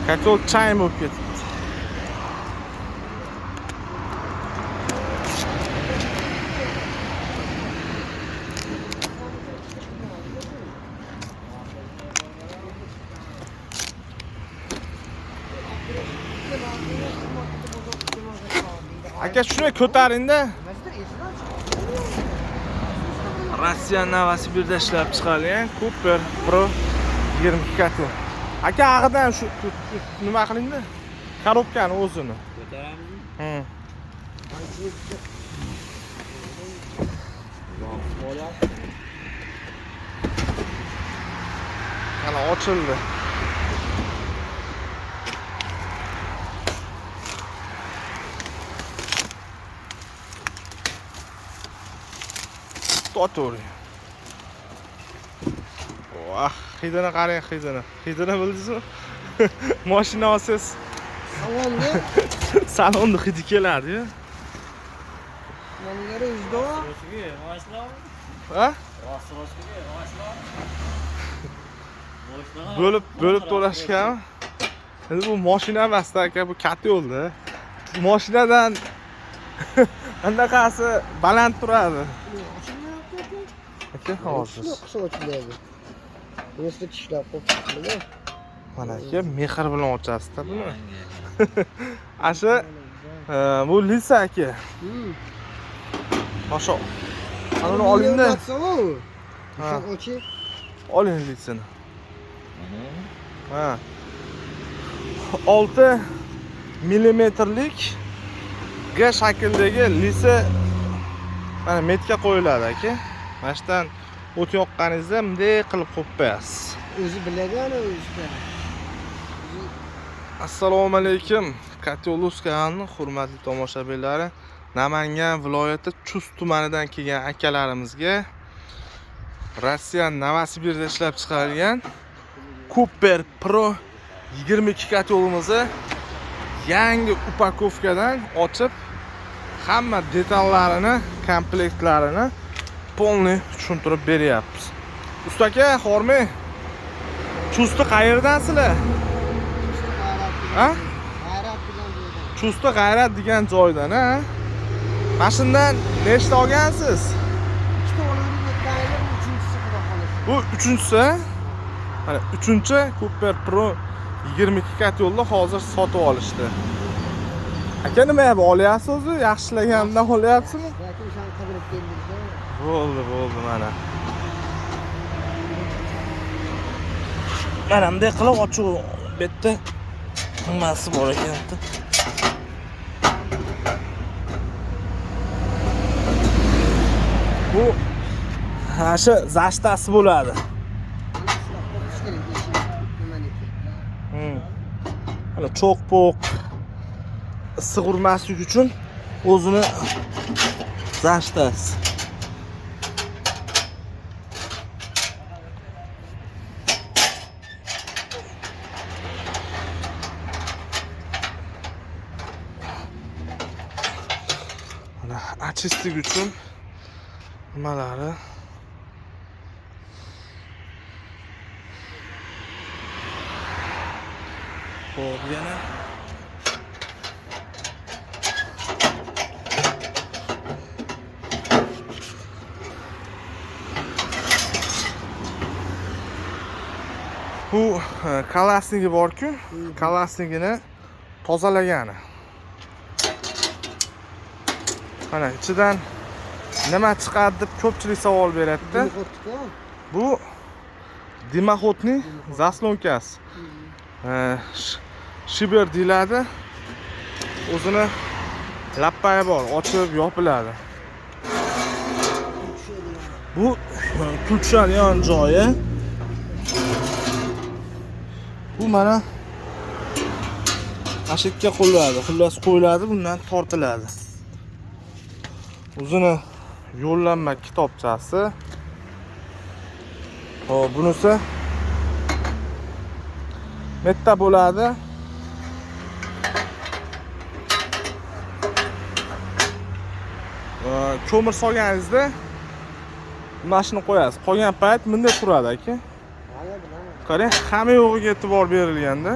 Kotel chang bo'lib ketdi. Aka shuni ko'taring-da. Rossiya Novosibirda ishlab chiqarilgan Cooper Pro 22 kotel. Aka ag'idan shu nima qiling-da? Korobkani o'zini. Ko'taramizmi? Mana ochildi. To'g'ri. Voh, hidini qarang, hidini. Hidini bildingizmi? Mashina olsangiz Salonda salonni hidi keladi-yu. Manlari uzdo. Ha? Bo'lib to'lashgan. Endi bu mashina emas-da, aka, bu katta yo'lda. Mashinadan anaqasi baland turadi. Aka, hozir. Qisqa ochiladi. Bunisi tishlab qo'yibdi. Mana aka, mehr bilan ochasiz-da buni. Asha bu Lisa aka. Osho. Ana oling-da. Ha. Ochi. Oling Lisani. Ha. 6 millimetrlik G shakldagi lisa mana metga qo'yiladi aka. Mana shundan o't yoqqaningizda bunday qilib qo'yib qo'yasiz. O'zi biladi o'zi. Assalomu alaykum. Kateluskani hurmatli tomoshabinlari, Namangan viloyati Chust tumanidan kelgan akalarimizga Rossiya Novosibirda ishlab chiqarilgan Cooper Pro 22 kotelimizni yangi upakovkadan ochib, hamma detallarini, komplektlarini polni tushuntirib beryapmiz. Usta aka, xormi? Chustni qayerdansizlar? Ha? Chustni G'ayrat degan joydan, ha? Mashindan nechta olgansiz? Ikkita olib yetganlar, uchinchisi xudo xolasa. Bu uchinchisi. Mana 3-chi Cooper Pro 22 kotelni hozir sotib olishdi. Aka, nima yap olyapsiz o'zi? Yaxshilagandan olyapsizmi? Yoki o'shani qidirib keldingizda. Bo'ldi mana. Mana bunday qilib ochuv betda nimasi bor ekan-da. Bu asha zashtasi bo'ladi. Mana cho'q-po'q issiq urmaslik uchun o'zini zashtasi. Mana achistlik uchun nimalari? Xo'p, yana bu kalasnigi bor-ku, kalasnigini tozalagani. Mana ichidan nima chiqadi deb ko'pchilik savol beradi-da. Bu dimoxodning zaslonkasi. Shiber deyiladi. O'zini lappayi bor, ochib yopiladi. Bu kulchadigan joyi. Bu mana ashikka qo'yiladi, xullas qo'yiladi, bundan tortiladi. O'zini yo'llanma kitobchasi. Hop, bunisi metta bo'ladi. Ko'mir solganingizda mashina qo'yasiz. Qolgan payt bunday turadi aka. Qarang, hamma yo'g'iga e'tibor berilganda.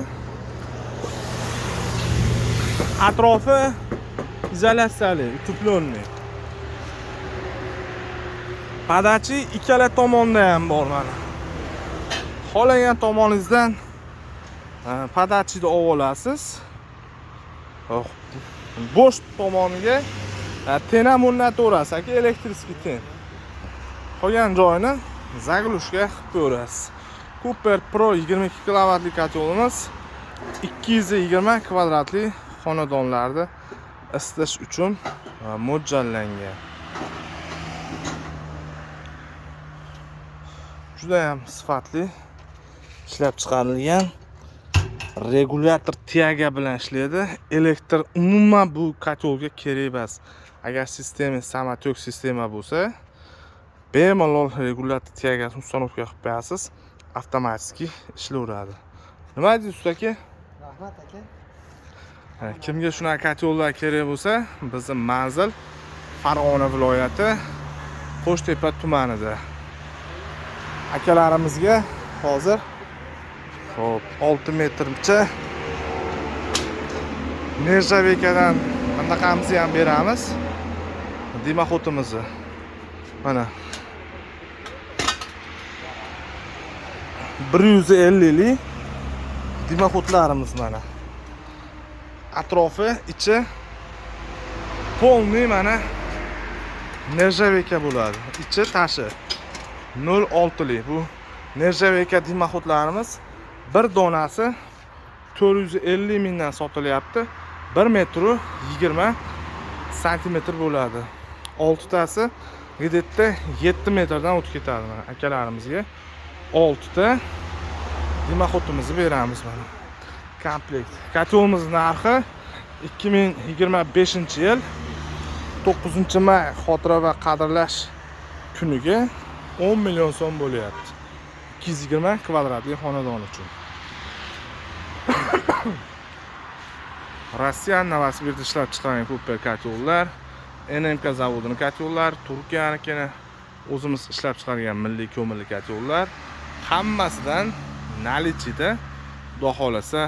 Atrofi izolyatsiyali, утепленный. Padachi ikkala tomonda ham bor mana. Xohlagan tomoningizdan padachini olib olasiz. Bo'sh tomoniga tenam o'rnataverasiz, aka, elektriskiy ten. Qolgan joyini zaglushga qilib qo'yasiz. Cooper Pro 22 kilovatli kotelimiz 220 kvadratli xonadonlarda isitish uchun mo'ljallangan. Juda ham sifatli ishlab chiqarilgan. Regulyator tiyaga bilan ishlaydi. Elektr umuman bu kotelga kerak emas. Agar sistema samotok sistema bo'lsa, bemalol regulyator tiyagasini uстановка qilib qo'yasiz, avtomatik ishlayveradi. Nima deysiz aka? Rahmat aka. Kimga shunaqa kotellar kerak bo'lsa, bizning manzil Farg'ona viloyati Qo'shtepa tumanida. Akalarimizga hozir 6 metrcha Nerjavekadan bunaqamizni ham beramiz. Dimoxotimizni. Mana 150 lik dimoxotlarimiz mana. Atrofi ichi polniy mana Nerjaveka bo'ladi. Ichi tashi 0.6 lik. Bu Nerjaveka dimoxotlarimiz bir donasi 450 mingdan sotilyapti. 1 metr 20 santimetr bo'ladi. 6 tasi gidetda 7 metrdan o'tib ketadi mana. Akalarimizga 6 ta dimoxotimizni beramiz mana. Komplekt. Kotelimiz narxi 2025-yil 9-may xotira va qadrlash kuniga 10 million so'm bo'lyapti. 220 kvadratli xonadon uchun. Rossiya Novosibirskda ishlab chiqarilgan Cooper kotellar, NMK zavodining kotellar, Turkiyanikini o'zimiz ishlab chiqargan milliy ko'mirli kotellar hammasidan nalichida xudo xolasa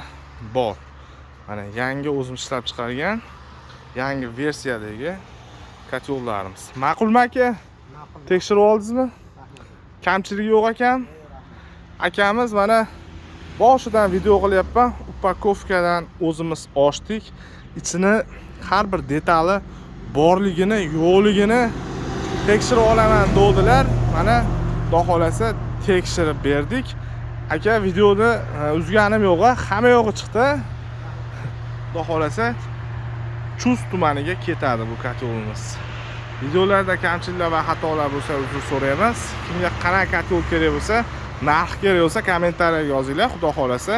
bor. Mana yangi o'zimiz ishlab chiqargan yangi versiyadagi kotellarimiz. Ma'qulmi aka? Ma'qul. Tekshirib oldingizmi? Kamchiligi yo'q ekan. Akamiz mana boshidan video qilyapman. Upakovkadan o'zimiz ochdik. Ichini har bir detali borligini, yo'qligini tekshirib olaman dedilar. Mana xudo xolasa tekshirib berdik. Aka, videoni uzganim yo'q, hamma yo'g'i chiqdi. Xudo xolasa Chust tumaniga ketadi bu kotelimiz. Videolarda kamchiliklar va xatolar bo'lsa uzr so'raymiz. Kimga qanaqa kotel kerak bo'lsa, narx kerak bo'lsa kommentariyaga yozinglar. Xudo xolasa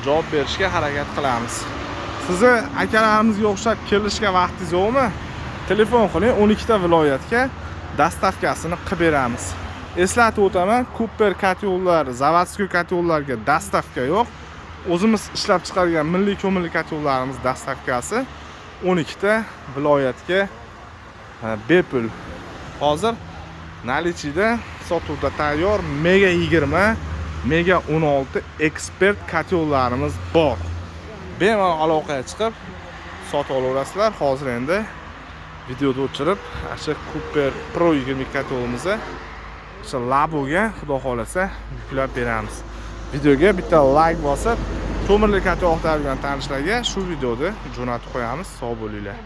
javob berishga harakat qilamiz. Sizni akalarimizga o'xshab kelishga vaqtingiz yo'qmi? Telefon qiling, 12 ta viloyatga dastavkasini qilib beramiz. Eslatib o'taman, Cooper kotellar, zavodskiy kotellarga dastavka yo'q. O'zimiz ishlab chiqargan milliy ko'mirli kotellarimiz dastavkasi 12 ta viloyatga bepul. Hozir nalichida sotuvda tayyor Mega 20, Mega 16 ekspert kotellarimiz bor. Bemalol aloqaga chiqib sotib olaverasizlar. Hozir endi videoda o'chirib, o'sha Cooper Pro 20 kotelimizni o'sha laboga xudo xolasa yuklab beramiz. Videoga bitta like bosib, ko'mirli kotel o'qtalgan tanishlarga shu videoda jo'natib qo'yamiz. Sog' bo'linglar.